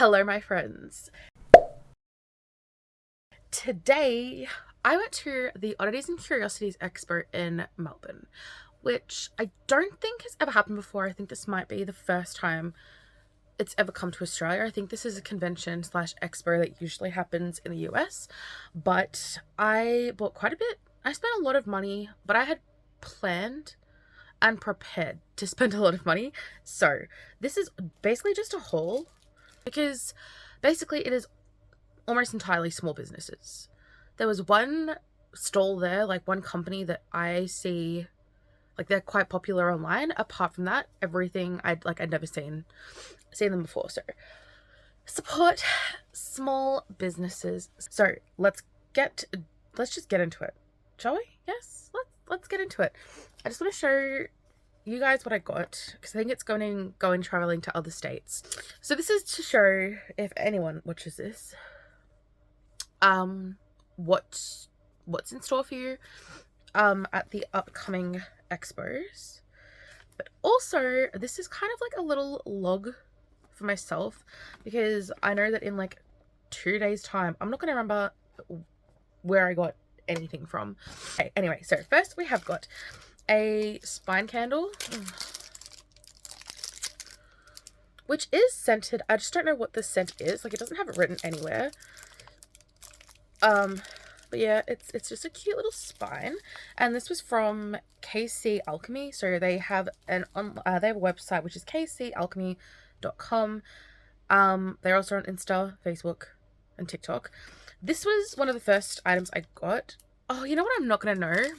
Hello, my friends. Today, I went to the Oddities and Curiosities Expo in Melbourne, which I don't think has ever happened before. I think this might be the first time it's ever come to Australia. I think this is a convention slash expo that usually happens in the US, but I bought quite a bit. I spent a lot of money, but I had planned and prepared to spend a lot of money. So this is basically just a haul because basically it is almost entirely small businesses. There was one stall there, like one company that I see, like they're quite popular online. Apart from that, everything I'd never seen them before. So support small businesses. So let's just get into it, shall we? Yes, let's get into it. I just want to show you guys what I got because I think it's going traveling to other states. So this is to show, if anyone watches this, what's in store for you at the upcoming expos. But also this is kind of like a little log for myself because I know that in like 2 days time I'm not going to remember where I got anything from. Okay, anyway, so first we have got a spine candle, which is scented. I just don't know what the scent is. Like, it doesn't have it written anywhere. But yeah, it's just a cute little spine, and this was from KC Alchemy. So they have they have a website which is kcalchemy.com. They're also on Insta, Facebook, and TikTok. This was one of the first items I got. Oh, you know what I'm not gonna know?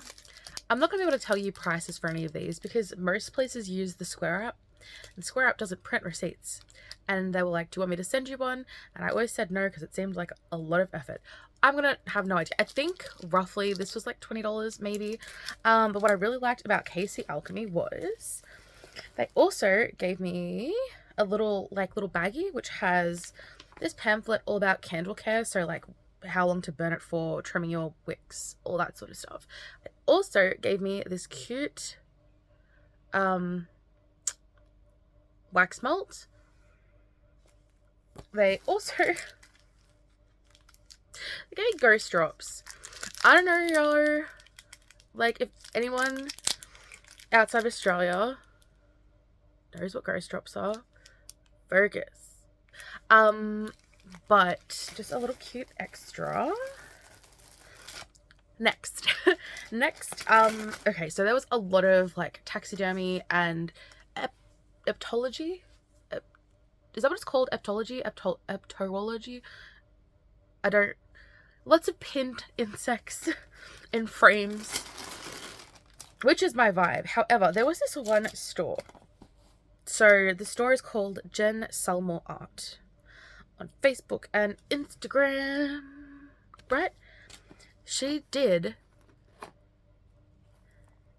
I'm not gonna be able to tell you prices for any of these because most places use the Square app, and Square app doesn't print receipts. And they were like, do you want me to send you one? And I always said no because it seemed like a lot of effort. I'm gonna have no idea. I think roughly this was like $20 maybe. But what I really liked about KC Alchemy was they also gave me a little baggie which has this pamphlet all about candle care. So like how long to burn it for, trimming your wicks, all that sort of stuff. They also gave me this cute wax melt. They also gave me ghost drops. I don't know, y'all, like if anyone outside Australia knows what ghost drops are, focus. But just a little cute extra. Next. Okay, so there was a lot of like taxidermy and eptology. Is that what it's called? Eptology? Eptorology? I don't... Lots of pinned insects in frames, which is my vibe. However, there was this one store. So the store is called Jen Selmore Art on Facebook and Instagram, right? She did...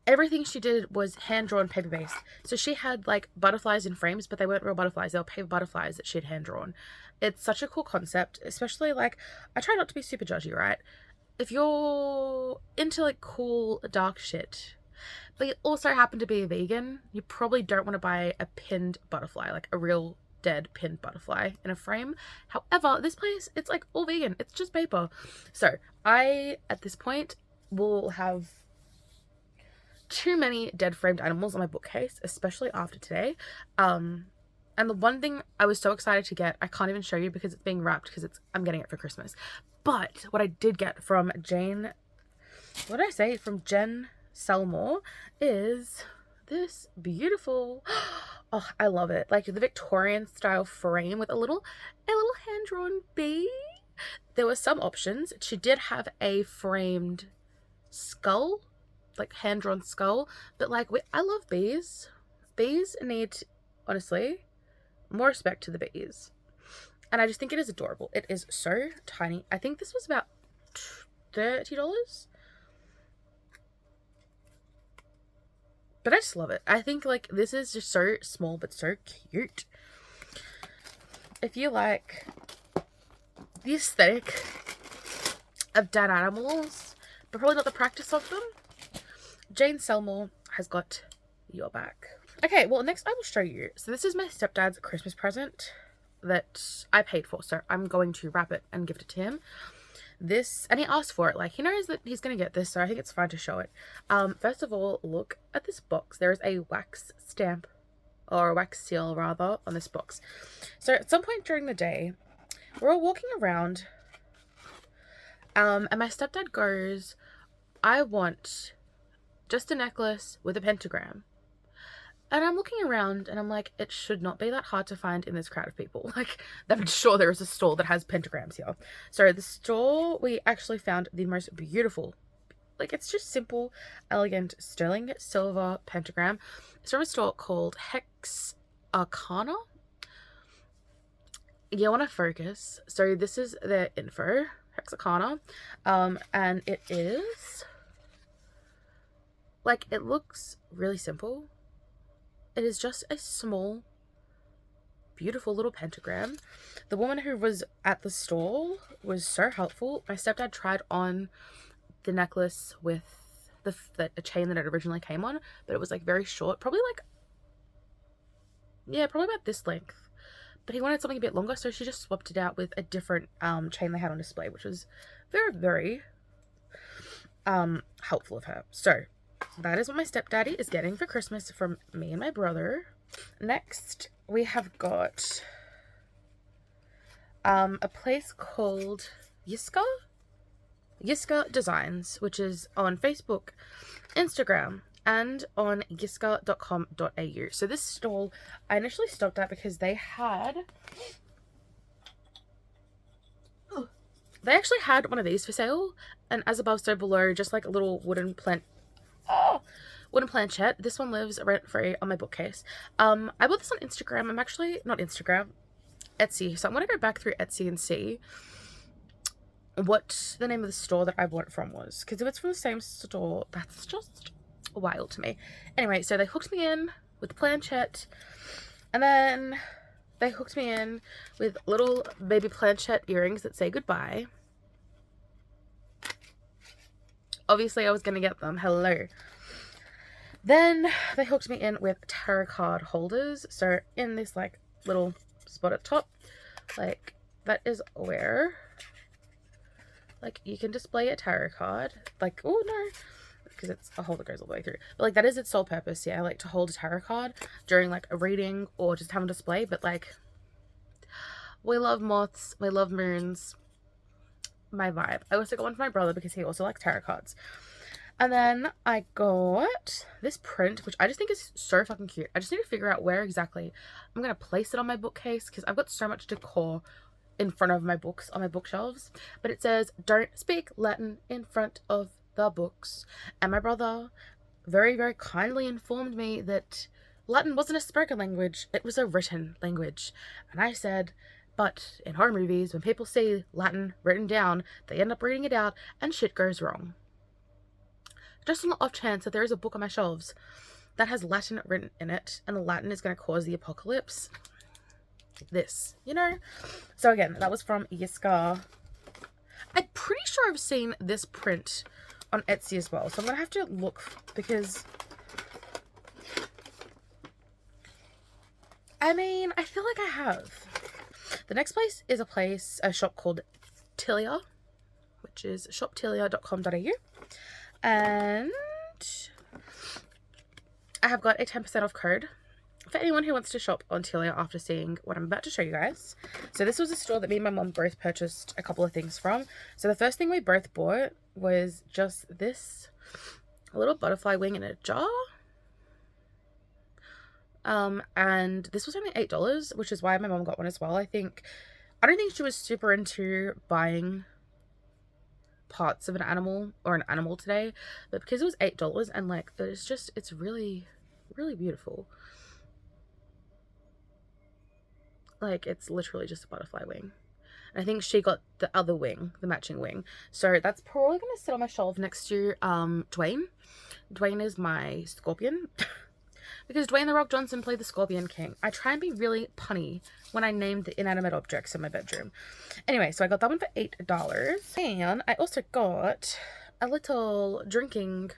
Everything she did was hand-drawn, paper-based. So she had like butterflies in frames, but they weren't real butterflies. They were paper butterflies that she had hand-drawn. It's such a cool concept, especially like, I try not to be super judgy, right? If you're into like cool dark shit, but you also happen to be a vegan, you probably don't want to buy a pinned butterfly, like a real dead pinned butterfly in a frame. However, this place, it's like all vegan. It's just paper. So I, at this point, will have too many dead framed animals on my bookcase, especially after today. And the one thing I was so excited to get, I can't even show you because it's being wrapped because I'm getting it for Christmas. But what I did get from Jen Selmore is this beautiful, oh, I love it, like the Victorian style frame with a little hand-drawn bee. There were some options. She did have a framed skull, like hand-drawn skull, but like I love bees. Bees need, honestly, more respect to the bees, and I just think it is adorable. It is so tiny. I think this was about $30, but I just love it. I think like this is just so small but so cute. If you like the aesthetic of dead animals but probably not the practice of them, Jane Selmore has got your back. Okay, well, next I will show you. So this is my stepdad's Christmas present. that I paid for, so I'm going to wrap it and gift it to him. This, and he asked for it, like, he knows that he's gonna get this, so I think it's fine to show it. First of all, look at this box. There is a wax stamp, or a wax seal rather, on this box. So at some point during the day, we're all walking around, and my stepdad goes, I want just a necklace with a pentagram. And I'm looking around and I'm like, it should not be that hard to find in this crowd of people. Like, I'm sure there is a store that has pentagrams here. So the store, we actually found the most beautiful, like, it's just simple, elegant, sterling silver pentagram. It's from a store called Hex Arcana. You want to focus. So this is their info, Hex Arcana. And it is, like, it looks really simple. It is just a small, beautiful little pentagram. The woman who was at the stall was so helpful. My stepdad tried on the necklace with the chain that it originally came on, but it was like very short, probably like, yeah, probably about this length. But he wanted something a bit longer, so she just swapped it out with a different chain they had on display, which was very, very helpful of her. So that is what my stepdaddy is getting for Christmas from me and my brother. Next, we have got a place called Yiska Designs, which is on Facebook, Instagram, and on yiska.com.au. So this stall I initially stopped at because they actually had one of these for sale, and as above so below, just like a little wooden planchette. This one lives rent free on my bookcase. I bought this on Instagram. I'm actually not Instagram, Etsy. So I'm gonna go back through Etsy and see what the name of the store that I bought it from was, because if it's from the same store, that's just wild to me. Anyway, so they hooked me in with the planchette, and then they hooked me in with little baby planchette earrings that say goodbye. Obviously I was gonna get them. Hello. Then they hooked me in with tarot card holders. So in this like little spot at top, like that is where like you can display a tarot card. Like, oh no, because it's a hole that goes all the way through. But like that is its sole purpose. Yeah, like to hold a tarot card during like a reading or just have a display. But like, we love moths, we love moons. My vibe. I also got one for my brother because he also likes tarot cards. And then I got this print, which I just think is so fucking cute. I just need to figure out where exactly I'm going to place it on my bookcase, because I've got so much decor in front of my books on my bookshelves. But it says, don't speak Latin in front of the books. And my brother very, very kindly informed me that Latin wasn't a spoken language, it was a written language. And I said, but in horror movies, when people see Latin written down, they end up reading it out and shit goes wrong. Just on the off chance that there is a book on my shelves that has Latin written in it, and the Latin is going to cause the apocalypse. This, you know? So again, that was from Yiska. I'm pretty sure I've seen this print on Etsy as well, so I'm going to have to look, because I mean, I feel like I have. The next place is a shop called Tilia, which is shoptilia.com.au. And I have got a 10% off code for anyone who wants to shop on Tilia after seeing what I'm about to show you guys. So this was a store that me and my mom both purchased a couple of things from. So the first thing we both bought was just this little butterfly wing in a jar. And this was only $8, which is why my mom got one as well. I don't think she was super into buying parts of an animal or an animal today, but because it was $8 and like it's really, really beautiful. Like, it's literally just a butterfly wing. And I think she got the other wing, the matching wing. So that's probably gonna sit on my shelf next to Dwayne. Dwayne is my scorpion. Because Dwayne The Rock Johnson played the Scorpion King. I try and be really punny when I name the inanimate objects in my bedroom. Anyway, so I got that one for $8. And I also got a little drinking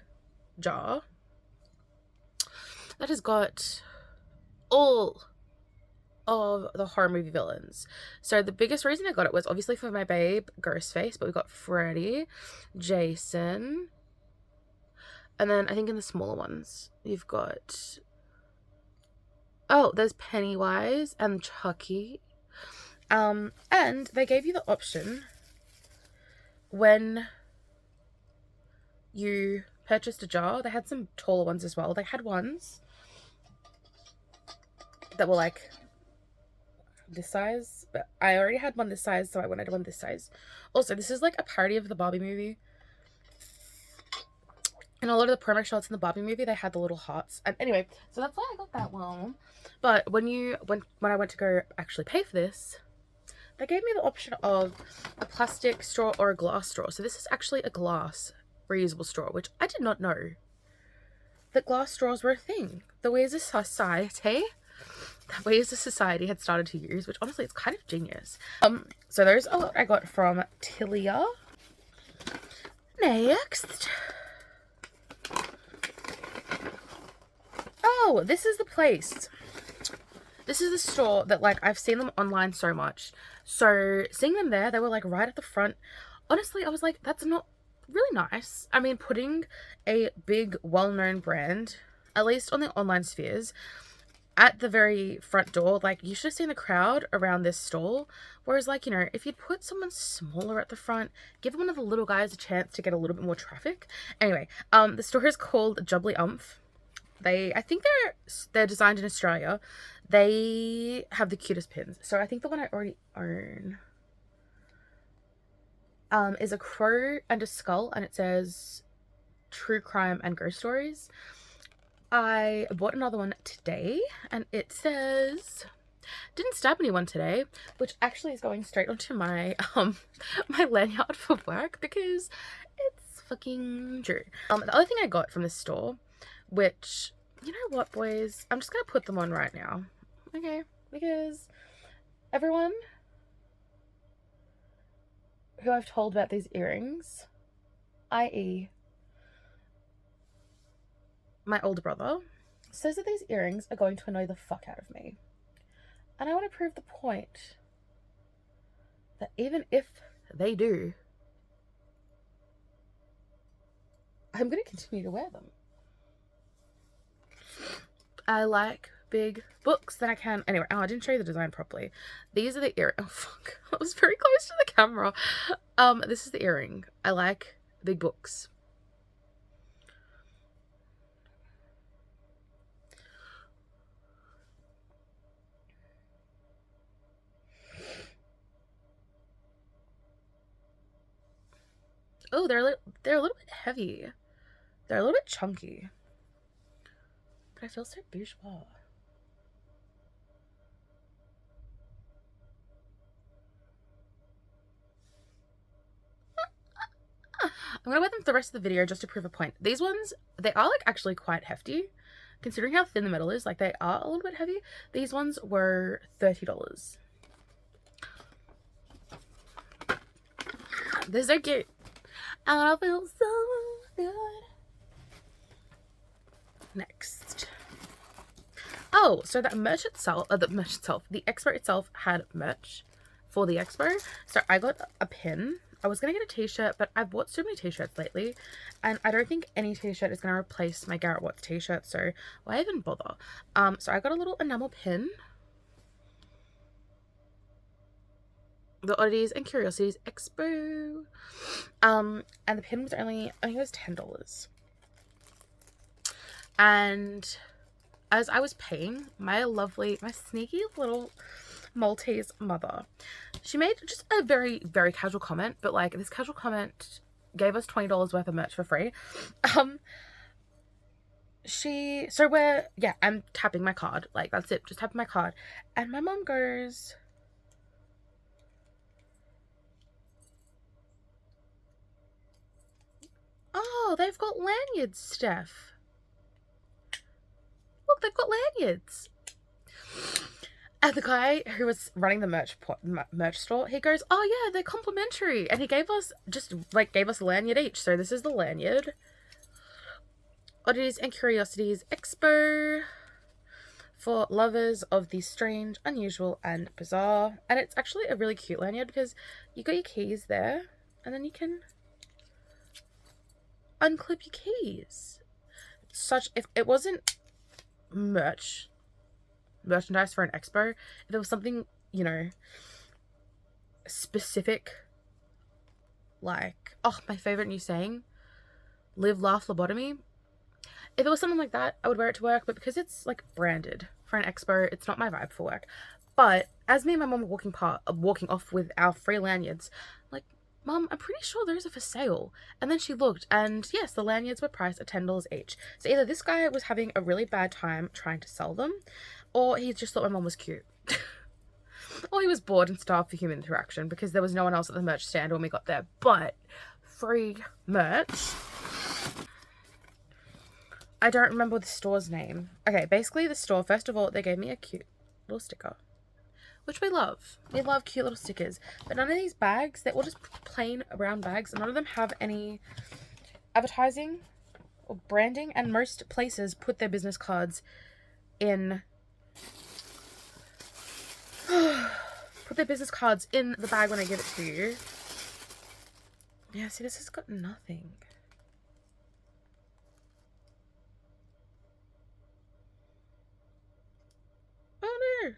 jar that has got all of the horror movie villains. So the biggest reason I got it was obviously for my babe, Ghostface, but we got Freddy, Jason, and then I think in the smaller ones, you've got... Oh, there's Pennywise and Chucky. And they gave you the option when you purchased a jar. They had some taller ones as well. They had ones that were like this size, but I already had one this size, so I wanted one this size. Also, this is like a parody of the Barbie movie. In a lot of the promo shots in the Barbie movie, they had the little hearts. And anyway, so that's why I got that one. But when I went to go actually pay for this, they gave me the option of a plastic straw or a glass straw. So this is actually a glass reusable straw, which I did not know that glass straws were a thing. The way as a society had started to use, which honestly it's kind of genius. So those are what I got from Tilia. Next. Oh, this is the place. This is the store that, like, I've seen them online so much. So seeing them there, they were like right at the front. Honestly, I was like, that's not really nice. I mean, putting a big, well-known brand, at least on the online spheres, at the very front door, like, you should have seen the crowd around this stall. Whereas, like, you know, if you'd put someone smaller at the front, give one of the little guys a chance to get a little bit more traffic. Anyway, the store is called Jubbly Umph. I think they're designed in Australia. They have the cutest pins. So I think the one I already own is a crow and a skull, and it says true crime and ghost stories. I bought another one today, and it says didn't stab anyone today, which actually is going straight onto my my lanyard for work because it's fucking true. The other thing I got from this store, which, you know what, boys, I'm just gonna put them on right now, okay? Because everyone who I've told about these earrings, i.e. my older brother, says that these earrings are going to annoy the fuck out of me. And I want to prove the point that even if they do, I'm going to continue to wear them. I like big books that I can... Anyway, I didn't show you the design properly. These are the earrings. Oh, fuck. I was very close to the camera. This is the earring. I like big books. Oh, they're a little bit heavy. They're a little bit chunky. But I feel so bourgeois. I'm gonna wear them for the rest of the video just to prove a point. These ones, they are like actually quite hefty. Considering how thin the metal is, like they are a little bit heavy. These ones were $30. They're so cute. And I feel so good. Next. Oh, so the expo itself had merch for the expo. So I got a pin. I was going to get a t-shirt, but I've bought so many t-shirts lately, and I don't think any t-shirt is going to replace my Garrett Watts t-shirt, so why even bother? So I got a little enamel pin. The Oddities and Curiosities Expo. And the pin was only, I think it was $10. And as I was paying, my sneaky little Maltese mother, she made just a very, very casual comment, but like this casual comment gave us $20 worth of merch for free. I'm tapping my card, like that's it, just tapping my card, and my mom goes, "Oh, they've got lanyards, Steph. Look, they've got lanyards." And the guy who was running the merch store, he goes, "Oh yeah, they're complimentary," and he gave us a lanyard each. So this is the lanyard. Oddities and Curiosities Expo for lovers of the strange, unusual, and bizarre. And it's actually a really cute lanyard because you got your keys there and then you can unclip your keys. If it wasn't merchandise for an expo, if it was something, you know, specific, like, oh, my favorite new saying, live, laugh, lobotomy. If it was something like that, I would wear it to work, but because it's like branded for an expo, it's not my vibe for work. But as me and my mom were walking off with our free lanyards, like, Mom, I'm pretty sure those are for sale. And then she looked, and yes, the lanyards were priced at $10 each. So either this guy was having a really bad time trying to sell them, or he just thought my mom was cute. Or he was bored and starved for human interaction because there was no one else at the merch stand when we got there. But free merch. I don't remember the store's name. Okay, basically the store, first of all, they gave me a cute little sticker, which we love. We love cute little stickers. But none of these bags, they're all just plain brown bags. None of them have any advertising or branding. And most places put their business cards in... put their business cards in the bag when they give it to you. Yeah, see, this has got nothing. Oh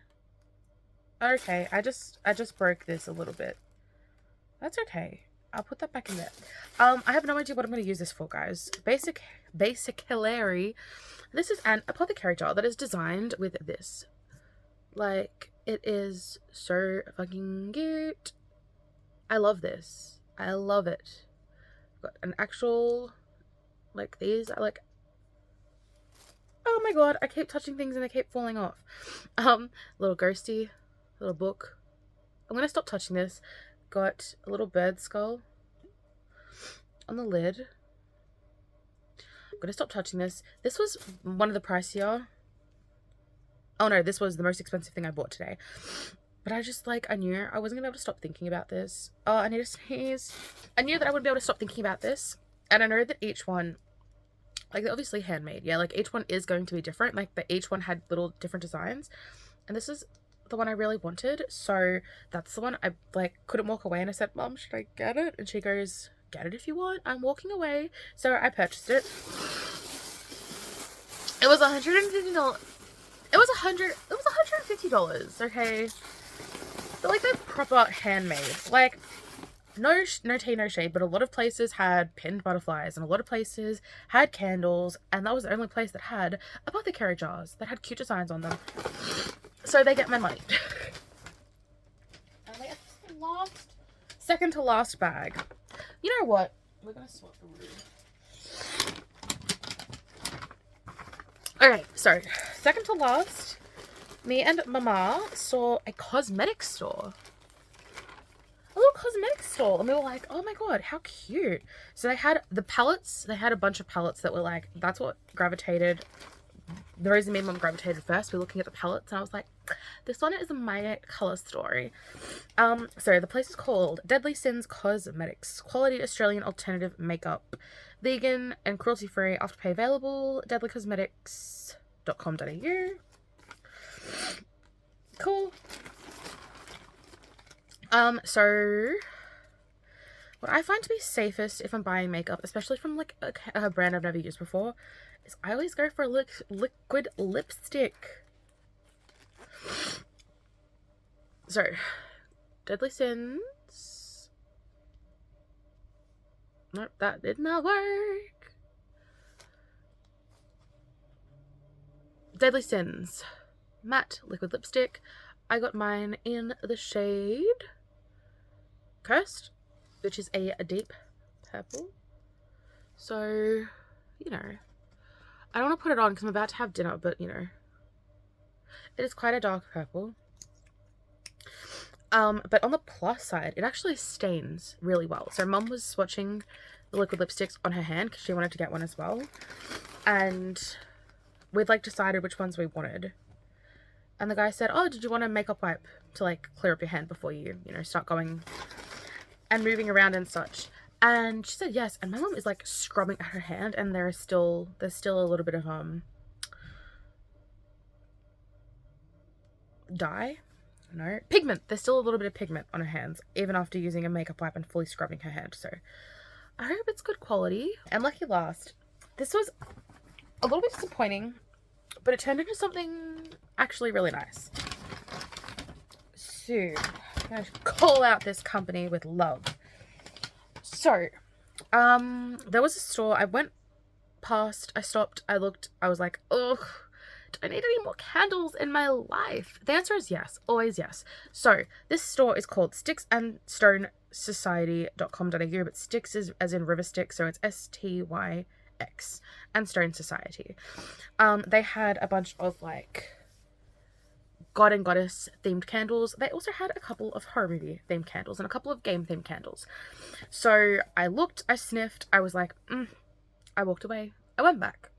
no. Okay, I just broke this a little bit. That's okay. I'll put that back in there. I have no idea what I'm going to use this for, guys. Basically, this is an apothecary jar that is designed with this. Like, it is so fucking cute. I love this. I love it. Got an actual, like, these are like, oh my god, I keep touching things and they keep falling off. Little ghosty, little book. I'm gonna stop touching this. Got a little bird skull on the lid. I'm gonna stop touching this. This was one of the pricier. Oh no, this was the most expensive thing I bought today. But I just, like, I knew I wasn't gonna be able to stop thinking about this. Oh, I need to sneeze. I knew that I wouldn't be able to stop thinking about this. And I know that each one, like, they're obviously handmade. Yeah, like, each one is going to be different. Like, each one had little different designs. And this is the one I really wanted. So that's the one I, like, couldn't walk away. And I said, Mom, should I get it? And she goes, get it if you want. I'm walking away. So I purchased it. It was $150. It was $150, okay? But, like, they're proper handmade. Like, no tea, no shade, but a lot of places had pinned butterflies, and a lot of places had candles, and that was the only place that had apothecary jars that had cute designs on them. So they get my money. And they have the second to last bag. You know what? We're gonna swap the room. Okay, so second to last, me and Mama saw a cosmetics store. A little cosmetics store. And we were like, oh my god, how cute. So they had the palettes. They had a bunch of palettes that were like, that's what gravitated. The reason me and Mom gravitated first, we were looking at the palettes. And I was like, this one is my color story. So the place is called Deadly Sins Cosmetics. Quality Australian alternative makeup. Vegan and cruelty-free. Afterpay available. deadlycosmetics.com.au. Cool. So what I find to be safest if I'm buying makeup, especially from like a brand I've never used before, is I always go for a liquid lipstick. So, Deadly Sins. Nope, that did not work. Deadly Sins matte liquid lipstick. I got mine in the shade Cursed, which is a deep purple. So, you know, I don't want to put it on because I'm about to have dinner, but you know, it is quite a dark purple. But on the plus side, it actually stains really well. So Mum was swatching the liquid lipsticks on her hand because she wanted to get one as well. And we'd like decided which ones we wanted. And the guy said, oh, did you want a makeup wipe to like clear up your hand before you know, start going and moving around and such? And she said yes. And my mom is like scrubbing at her hand and there's still a little bit of dye. No, pigment. There's still a little bit of pigment on her hands, even after using a makeup wipe and fully scrubbing her hand. So I hope it's good quality. And lucky last, this was a little bit disappointing, but it turned into something actually really nice. So I'm going to call out this company with love. So there was a store I went past, I stopped, I looked, I was like, ugh, do I need any more candles in my life? The answer is yes, always yes. So this store is called sticksandstonesociety.com.au, but sticks is as in river Styx, so it's STYX and Stone Society. They had a bunch of like god and goddess themed candles. They also had a couple of horror movie themed candles and a couple of game themed candles. So I looked, I sniffed, I was like, I walked away. I went back.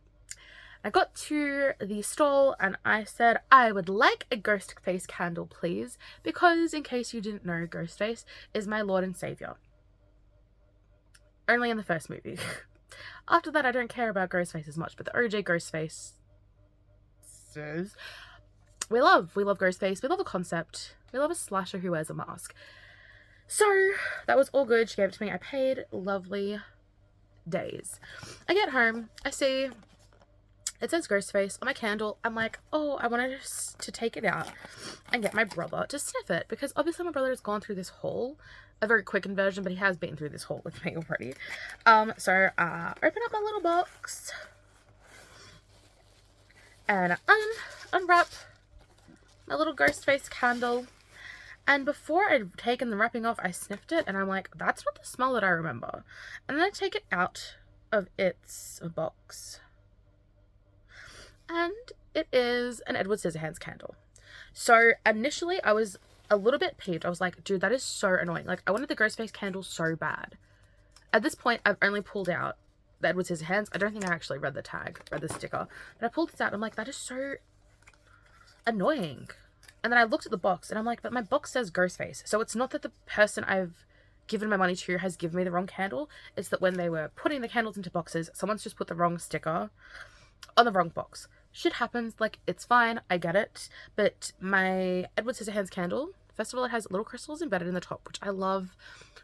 I got to the stall and I said, I would like a ghost face candle, please, because in case you didn't know, Ghostface is my Lord and Savior. Only in the first movie. After that, I don't care about Ghostface as much, but the OJ Ghostface says, we love Ghostface. We love the concept. We love a slasher who wears a mask. So that was all good. She gave it to me. I paid. Lovely days. I get home. I see it says Ghostface on my candle. I'm like, oh, I wanted to take it out and get my brother to sniff it, because obviously my brother has gone through this haul, a very quick version, but he has been through this haul with me already. So open up my little box and unwrap my little Ghostface candle. And before I'd taken the wrapping off, I sniffed it and I'm like, that's not the smell that I remember. And then I take it out of its box. And it is an Edward Scissorhands candle. So initially I was a little bit peeved. I was like, dude, that is so annoying. Like, I wanted the Ghostface candle so bad. At this point, I've only pulled out the Edward Scissorhands. I don't think I actually read the tag, read the sticker. But I pulled this out and I'm like, that is so annoying. And then I looked at the box and I'm like, but my box says Ghostface. So it's not that the person I've given my money to has given me the wrong candle. It's that when they were putting the candles into boxes, someone's just put the wrong sticker on the wrong box. Shit happens. Like, it's fine. I get it. But my Edward Scissorhands candle, first of all, it has little crystals embedded in the top, which I love.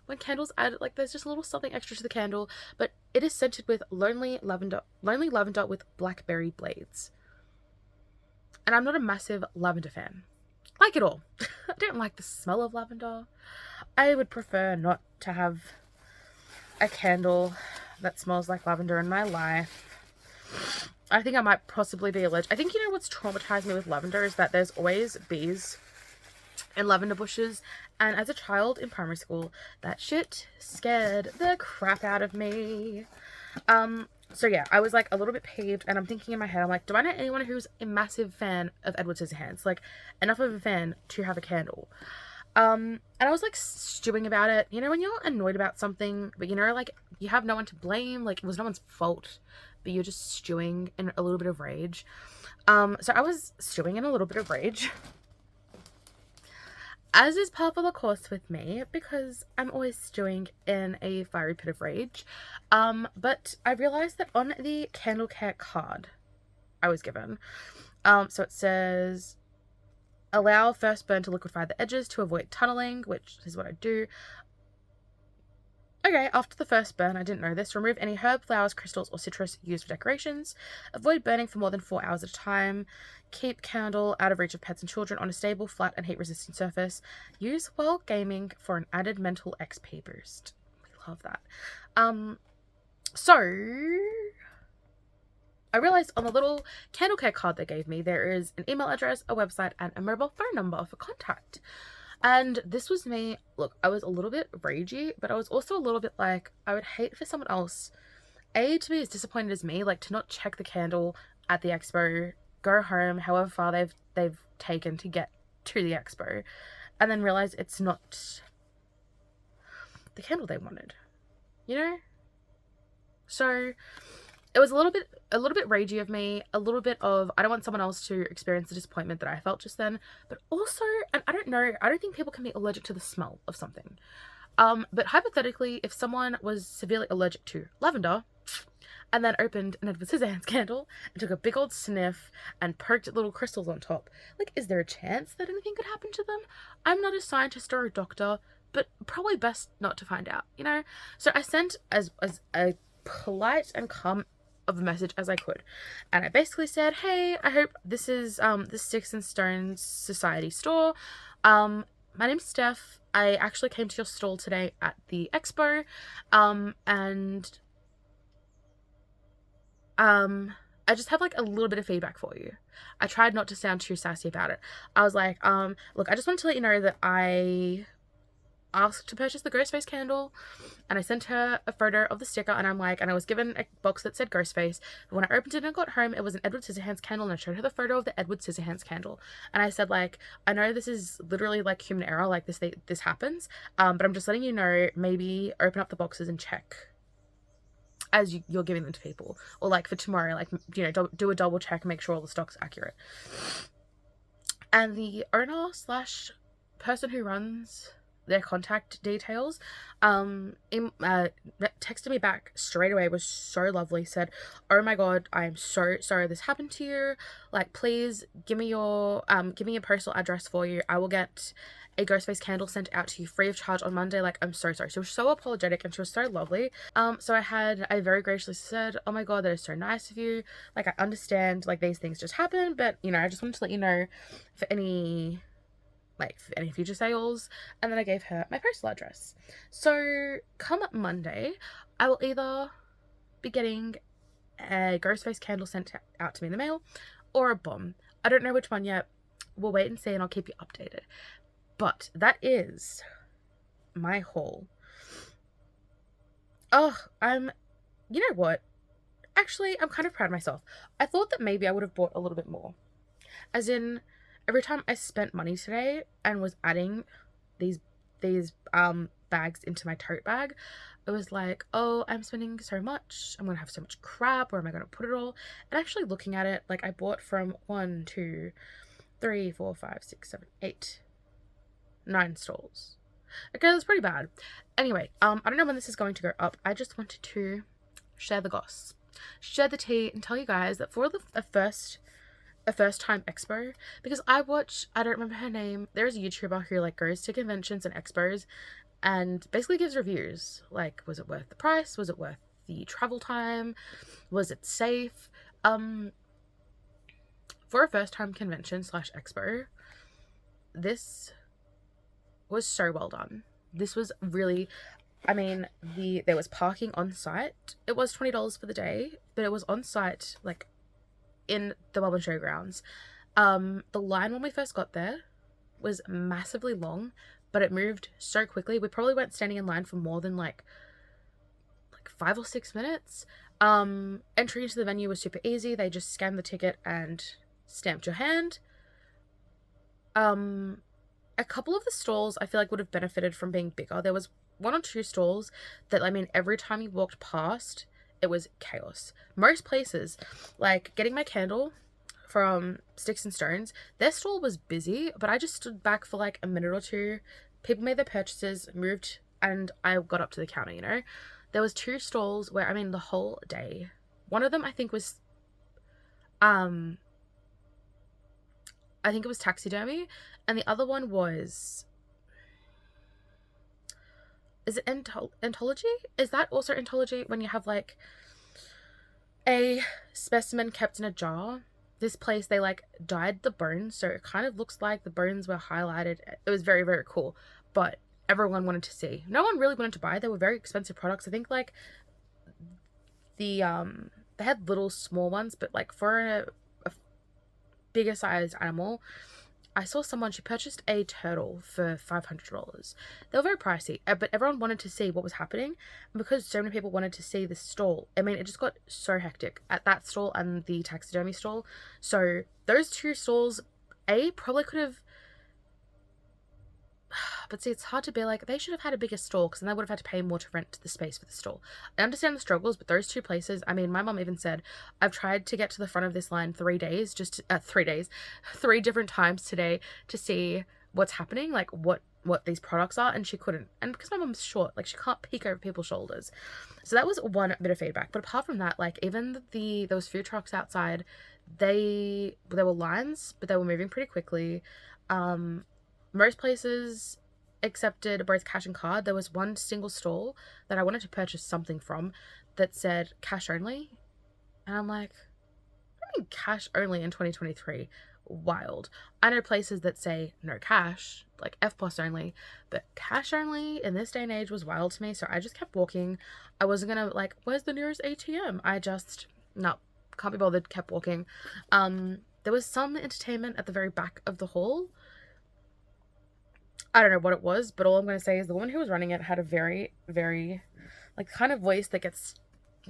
When candles add, like, there's just a little something extra to the candle. But it is scented with lonely lavender with blackberry blades. And I'm not a massive lavender fan. Like it all. I don't like the smell of lavender. I would prefer not to have a candle that smells like lavender in my life. I think I might possibly be allergic. I think, you know, what's traumatized me with lavender is that there's always bees in lavender bushes. And as a child in primary school, that shit scared the crap out of me. So yeah, I was like a little bit peeved, and I'm thinking in my head, I'm like, do I know anyone who's a massive fan of Edward Scissorhands? Like, enough of a fan to have a candle. And I was like stewing about it. You know, when you're annoyed about something, but you know, like, you have no one to blame, like, it was no one's fault, but you're just stewing in a little bit of rage. So I was stewing in a little bit of rage, as is par for the course with me, because I'm always stewing in a fiery pit of rage. But I realized that on the candle care card I was given, so it says, allow first burn to liquefy the edges to avoid tunneling, which is what I do. Okay, after the first burn, I didn't know this, remove any herb, flowers, crystals, or citrus used for decorations. Avoid burning for more than 4 hours at a time. Keep candle out of reach of pets and children on a stable, flat, and heat-resistant surface. Use while gaming for an added mental XP boost. We love that. So I realized on the little candle care card they gave me, there is an email address, a website, and a mobile phone number for contact. And this was me. Look, I was a little bit ragey, but I was also a little bit like, I would hate for someone else, A, to be as disappointed as me, like to not check the candle at the expo, go home, however far they've taken to get to the expo, and then realize it's not the candle they wanted, you know? So it was a little bit ragey of me, a little bit of, I don't want someone else to experience the disappointment that I felt just then, but also, and I don't know, I don't think people can be allergic to the smell of something. But hypothetically, if someone was severely allergic to lavender, and then opened an Edward Scissorhands candle and took a big old sniff and poked at little crystals on top. Like, is there a chance that anything could happen to them? I'm not a scientist or a doctor, but probably best not to find out, you know? So I sent as a polite and calm of a message as I could. And I basically said, hey, I hope this is the Sticks and Stones Society store. My name's Steph. I actually came to your stall today at the expo. And I just have like a little bit of feedback for you. I tried not to sound too sassy about it. I was like, look, I just wanted to let you know that I asked to purchase the Ghostface candle, and I sent her a photo of the sticker, and I was given a box that said Ghostface. But when I opened it and got home, it was an Edward Scissorhands candle, and I showed her the photo of the Edward Scissorhands candle, and I said, like, I know this is literally like human error, like this happens, but I'm just letting you know, maybe open up the boxes and check as you're giving them to people, or like for tomorrow, like, you know, do a double check and make sure all the stock's accurate. And the owner slash person who runs their contact details texted me back straight away, was so lovely, said, oh my god, I'm so sorry this happened to you, like, please give me your postal address for you, I will get a Ghostface candle sent out to you free of charge on Monday, like, I'm so sorry. She was so apologetic and she was so lovely. So I very graciously said, oh my god, that is so nice of you, like, I understand, like, these things just happen, but, you know, I just wanted to let you know for any future sales. And then I gave her my postal address. So come Monday, I will either be getting a Ghostface candle sent out to me in the mail, or a bomb. I don't know which one yet. We'll wait and see, and I'll keep you updated. But that is my haul. Oh, you know what? Actually, I'm kind of proud of myself. I thought that maybe I would have bought a little bit more. As in, every time I spent money today and was adding these bags into my tote bag, it was like, oh, I'm spending so much, I'm gonna have so much crap, where am I gonna put it all? And actually looking at it, like, I bought from 1, 2, 3, 4, 5, 6, 7, 8, 9 stalls. Okay, that's pretty bad. Anyway, I don't know when this is going to go up. I just wanted to share the goss, share the tea, and tell you guys that for a first time expo, because I don't remember her name, there's a YouTuber who like goes to conventions and expos and basically gives reviews, like, was it worth the price, was it worth the travel time, was it safe? For a first time convention slash expo, this was so well done. This was really, I mean, there was parking on site. It was $20 for the day, but it was on site, like, in the Melbourne Showgrounds. The line when we first got there was massively long, but it moved so quickly. We probably weren't standing in line for more than like 5 or 6 minutes. Entry into the venue was super easy. They just scanned the ticket and stamped your hand. A couple of the stalls I feel like would have benefited from being bigger. There was 1 or 2 stalls that, I mean, every time you walked past, it was chaos. Most places, like getting my candle from Sticks and Stones, their stall was busy, but I just stood back for like a minute or two. People made their purchases, moved, and I got up to the counter, you know. There was 2 stalls where, I mean, the whole day, one of them I think was taxidermy, and the other one was, is it entology? Is that also entology, when you have like a specimen kept in a jar? This place, they like dyed the bones, so it kind of looks like the bones were highlighted. It was very, very cool, but everyone wanted to see. No one really wanted to buy. They were very expensive products. I think like they had little small ones, but like for a bigger sized animal, I saw someone, she purchased a turtle for $500. They were very pricey, but everyone wanted to see what was happening. And because so many people wanted to see this stall, I mean, it just got so hectic at that stall and the taxidermy stall. So those 2 stalls, probably could have, but see, it's hard to be like, they should have had a bigger stall, because then they would have had to pay more to rent the space for the stall. I understand the struggles, but those 2 places, I mean, my mom even said, I've tried to get to the front of this line 3 different times today to see what's happening, like what what these products are, and she couldn't. And because my mum's short, like she can't peek over people's shoulders. So that was one bit of feedback. But apart from that, like even those food trucks outside, there were lines, but they were moving pretty quickly. Most places accepted both cash and card. There was one single stall that I wanted to purchase something from that said cash only. And I'm like, I mean cash only in 2023? Wild. I know places that say no cash, like FPOS only, but cash only in this day and age was wild to me. So I just kept walking. I wasn't gonna like, where's the nearest ATM? I just, no, can't be bothered, kept walking. There was some entertainment at the very back of the hall. I don't know what it was, but all I'm going to say is the woman who was running it had a very, very, like, kind of voice that gets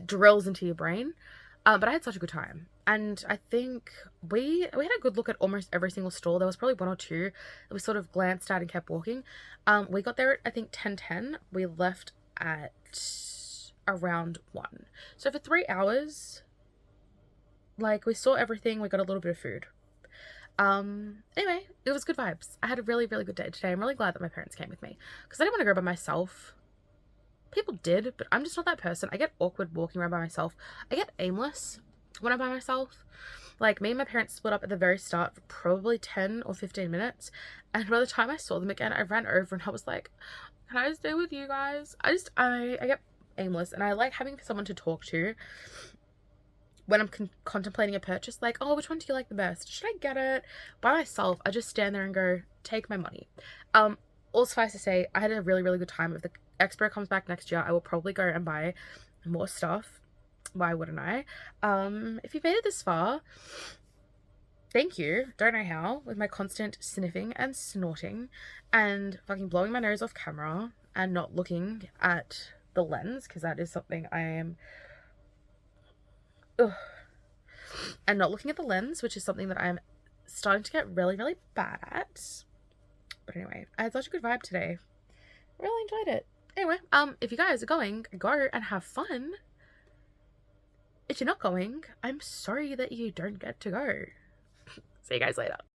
drills into your brain. But I had such a good time, and I think we had a good look at almost every single stall. There was probably one or two that we sort of glanced at and kept walking. We got there at I think 10:10. We left at around 1. So for 3 hours, like we saw everything. We got a little bit of food. Anyway, it was good vibes. I had a really, really good day today. I'm really glad that my parents came with me because I didn't want to go by myself. People did, but I'm just not that person. I get awkward walking around by myself. I get aimless when I'm by myself. Like, me and my parents split up at the very start for probably 10 or 15 minutes. And by the time I saw them again, I ran over and I was like, can I stay with you guys? I get aimless, and I like having someone to talk to when I'm contemplating a purchase. Like, oh, which one do you like the best? Should I get it? By myself, I just stand there and go, take my money. All suffice to say, I had a really, really good time. If the expo comes back next year, I will probably go and buy more stuff. Why wouldn't I? If you've made it this far, thank you. Don't know how, with my constant sniffing and snorting and fucking blowing my nose off camera and not looking at the lens, because that is something I am... Ugh. And not looking at the lens, which is something that I'm starting to get really, really bad at. But anyway, I had such a good vibe today. Really enjoyed it. Anyway, if you guys are going, go and have fun. If you're not going, I'm sorry that you don't get to go. See you guys later.